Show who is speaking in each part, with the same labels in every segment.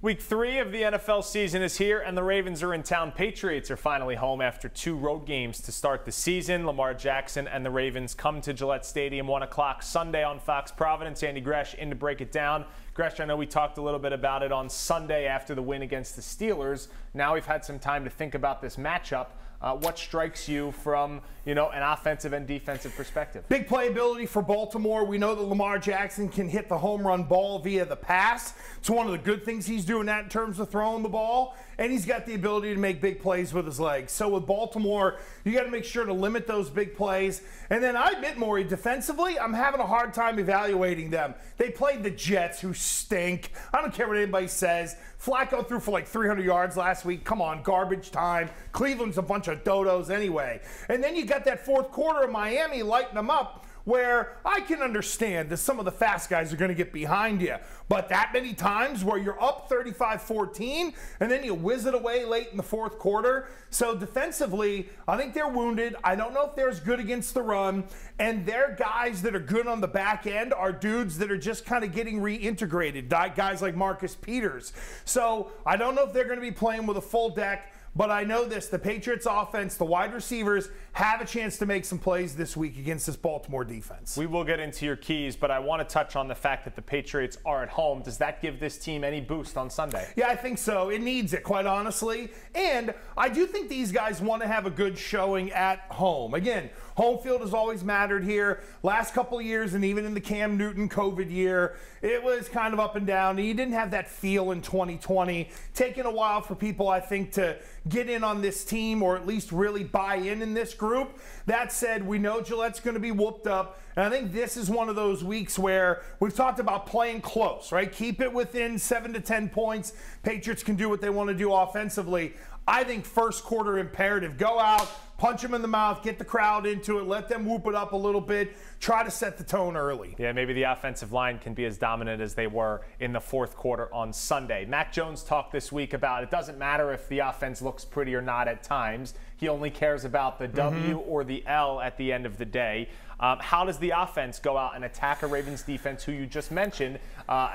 Speaker 1: Week 3 of the NFL season is here, and the Ravens are in town. Patriots are finally home after 2 road games to start the season. Lamar Jackson and the Ravens come to Gillette Stadium 1 o'clock Sunday on Fox Providence. Andy Gresh in to break it down. Gresh, I know we talked a little bit about it on Sunday after the win against the Steelers. Now we've had some time to think about this matchup. What strikes you from, an offensive and defensive perspective?
Speaker 2: Big playability for Baltimore. We know that Lamar Jackson can hit the home run ball via the pass. It's one of the good things he's doing that in terms of throwing the ball. And he's got the ability to make big plays with his legs. So with Baltimore, you got to make sure to limit those big plays. And then I admit, Morey, defensively, I'm having a hard time evaluating them. They played the Jets, who stink. I don't care what anybody says. Flacco threw for like 300 yards last week. Come on, garbage time. Cleveland's a bunch of dodos anyway. And then you got that fourth quarter of Miami lighting them up, where I can understand that some of the fast guys are going to get behind you. But that many times where you're up 35-14 and then you whiz it away late in the fourth quarter. So defensively, I think they're wounded. I don't know if they're as good against the run. And their guys that are good on the back end are dudes that are just kind of getting reintegrated. Guys like Marcus Peters. So I don't know if they're going to be playing with a full deck. But I know this, the Patriots offense, the wide receivers have a chance to make some plays this week against this Baltimore defense.
Speaker 1: We will get into your keys, but I want to touch on the fact that the Patriots are at home. Does that give this team any boost on Sunday?
Speaker 2: Yeah, I think so. It needs it, quite honestly. And I do think these guys want to have a good showing at home. Again, home field has always mattered here. Last couple of years, and even in the Cam Newton COVID year, it was kind of up and down. You didn't have that feel in 2020. Taking a while for people, I think, to get in on this team or at least really buy in this group. That said, we know Gillette's going to be whooped up. And I think this is one of those weeks where we've talked about playing close, right? Keep it within 7 to 10 points. Patriots can do what they want to do offensively. I think first quarter imperative. Go out, punch them in the mouth, get the crowd into it, let them whoop it up a little bit, try to set the tone early.
Speaker 1: Yeah, maybe the offensive line can be as dominant as they were in the fourth quarter on Sunday. Mac Jones talked this week about it doesn't matter if the offense looks pretty or not at times. He only cares about the W or the L at the end of the day. How does the offense go out and attack a Ravens defense who you just mentioned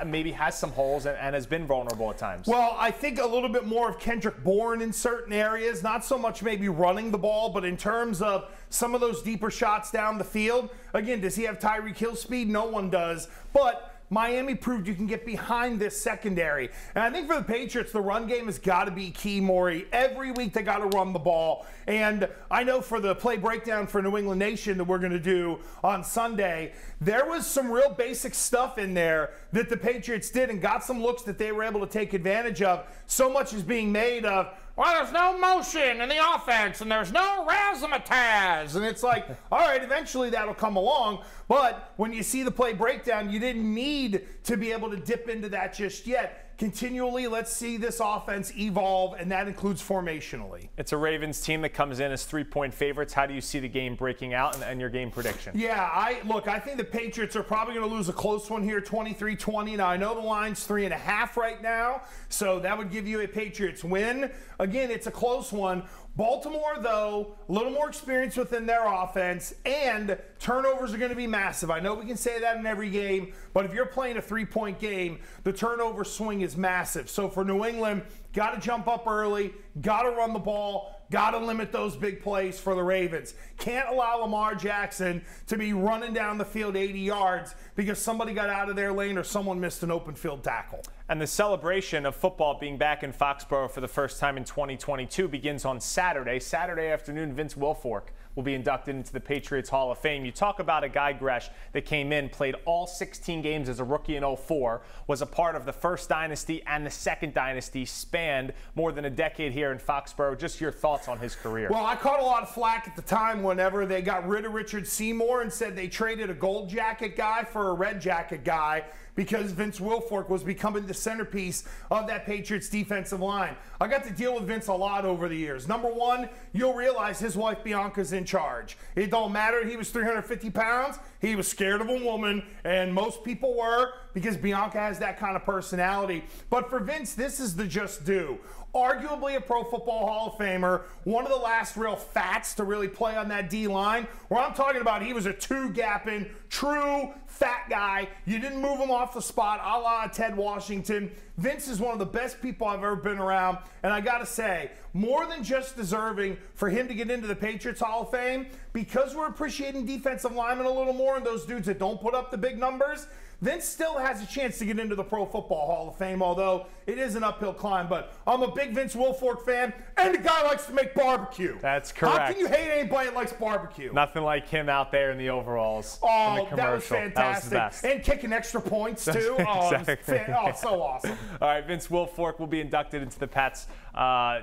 Speaker 1: maybe has some holes and has been vulnerable at times?
Speaker 2: Well, I think a little bit more of Kendrick Bourne in certain areas, not so much maybe running the ball, but in terms of some of those deeper shots down the field. Again, does he have Tyreek Hill speed? No one does. But Miami proved you can get behind this secondary. And I think for the Patriots, the run game has got to be key, Morey. Every week they got to run the ball. And I know for the play breakdown for New England Nation that we're going to do on Sunday, there was some real basic stuff in there that the Patriots did and got some looks that they were able to take advantage of. So much is being made of, well, there's no motion in the offense and there's no razzmatazz. And it's like, all right, eventually that'll come along. But when you see the play breakdown, you didn't need to be able to dip into that just yet. Continually, let's see this offense evolve, and that includes formationally.
Speaker 1: It's a Ravens team that comes in as 3-point favorites. How do you see the game breaking out and your game prediction?
Speaker 2: Yeah, I think the Patriots are probably going to lose a close one here, 23-20. Now, I know the line's 3.5 right now, so that would give you a Patriots win. Again, it's a close one. Baltimore, though, a little more experience within their offense, and turnovers are going to be massive. I know we can say that in every game, but if you're playing a 3-point game, the turnover swing is massive. So for New England, got to jump up early, got to run the ball, got to limit those big plays for the Ravens. Can't allow Lamar Jackson to be running down the field 80 yards because somebody got out of their lane or someone missed an open field tackle.
Speaker 1: And the celebration of football being back in Foxborough for the first time in 2022 begins on Saturday. Saturday afternoon, Vince Wilfork will be inducted into the Patriots Hall of Fame. You talk about a guy, Gresh, that came in, played all 16 games as a rookie in 04, was a part of the first dynasty and the second dynasty, spanned more than a decade here in Foxborough. Just your thoughts on his career.
Speaker 2: Well, I caught a lot of flack at the time whenever they got rid of Richard Seymour and said they traded a gold jacket guy for a red jacket guy because Vince Wilfork was becoming the centerpiece of that Patriots defensive line. I got to deal with Vince a lot over the years. Number one, you'll realize his wife Bianca's in charge. It don't matter. He was 350 pounds. He was scared of a woman, and most people were, because Bianca has that kind of personality. But for Vince, this is the just due. Arguably a Pro Football Hall of Famer, one of the last real fats to really play on that D-line, where I'm talking about he was a two-gapping, true fat guy. You didn't move him off the spot, a la Ted Washington. Vince is one of the best people I've ever been around, and I gotta say, more than just deserving for him to get into the Patriots Hall of Fame, because we're appreciating defensive linemen a little more and those dudes that don't put up the big numbers, Vince still has a chance to get into the Pro Football Hall of Fame, although it is an uphill climb. But I'm a big Vince Wilfork fan, and the guy likes to make barbecue.
Speaker 1: That's correct.
Speaker 2: How can you hate anybody that likes barbecue?
Speaker 1: Nothing like him out there in the overalls.
Speaker 2: Oh,
Speaker 1: in the
Speaker 2: that was fantastic.
Speaker 1: That was the best.
Speaker 2: And kicking extra points, too.
Speaker 1: Exactly.
Speaker 2: So awesome.
Speaker 1: All right, Vince Wilfork will be inducted into the Pats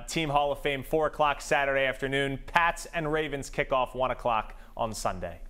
Speaker 1: Team Hall of Fame 4 o'clock Saturday afternoon. Pats and Ravens kick off 1 o'clock on Sunday.